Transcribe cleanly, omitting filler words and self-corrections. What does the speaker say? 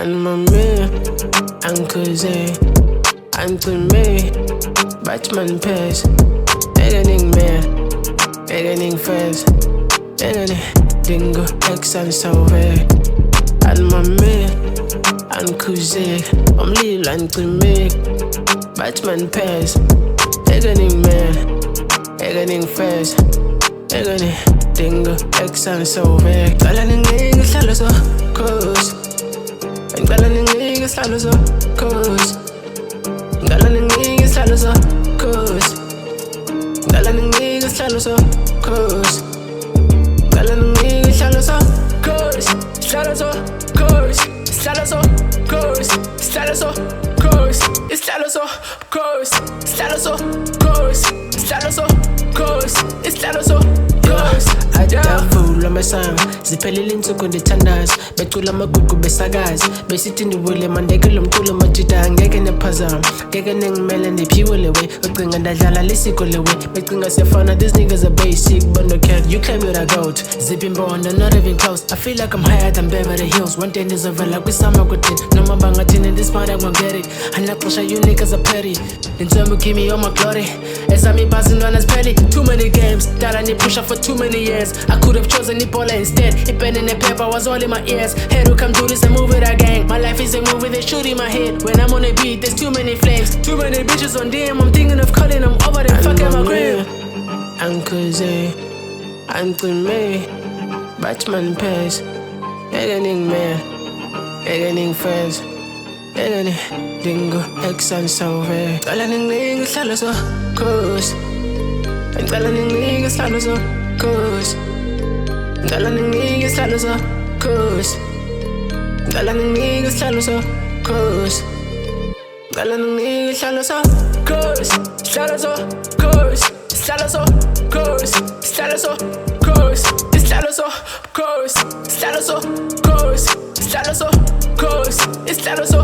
Anmame, Ankuze, Ankume, Batman Pez, Egening Mare, Egening Fez, Egening Dingo, X and Sauve, Anmame, Ankuze, Omlil Ankume, Batman Pez, Egening Mare, Egening Fez, Egening Dingo, X and Sauve, Galaning Isihlalo so close. Isihlalo so close. Isihlalo so close. Isihlalo so close. Isihlalo so close. Isihlalo so close. Isihlalo so close. Isihlalo so close. Isihlalo so close. Isihlalo so close. Isihlalo so close. Isihlalo so close. Adavula masam ziphelile insuku ndithandaza becula amagugu besakazi besithi ndiwile mandekele umculo majida ngeke nephazama ngeke nengimele ndiphiwe lewe ucinga ndadlala lisiko lewe becinga siyafana these niggas are basic but no cat you claim you're a goat zip imbondo not even close I feel like I'm higher than Beverly Hills one day ndizovela kwisama kuthini noma bangathini this part I'm gonna get it anaxesha you niggas are petty intombi give me all my glory esami basi ntwana sipheli too many games dala push up for too many years I could have chosen Ebola instead. A pen and a paper was all in my ears. Had to come do this and move it again. My life is a movie, they shoot in my head. When I'm on a beat, there's too many flames. Too many bitches on DM. I'm thinking of calling them over them fucking my grave. Uncle Zay, Uncle May, Batman Pez, Egening Mare, Egening Fez, Egening Dingo, X and Sauve. Galaning Isihlalo so close. Galaning Isihlalo so close. Isihlalo so close. Isihlalo so close. Isihlalo so close. Isihlalo so close. Isihlalo so close. Isihlalo so close. Isihlalo so close. Isihlalo so close. Isihlalo so close. Isihlalo so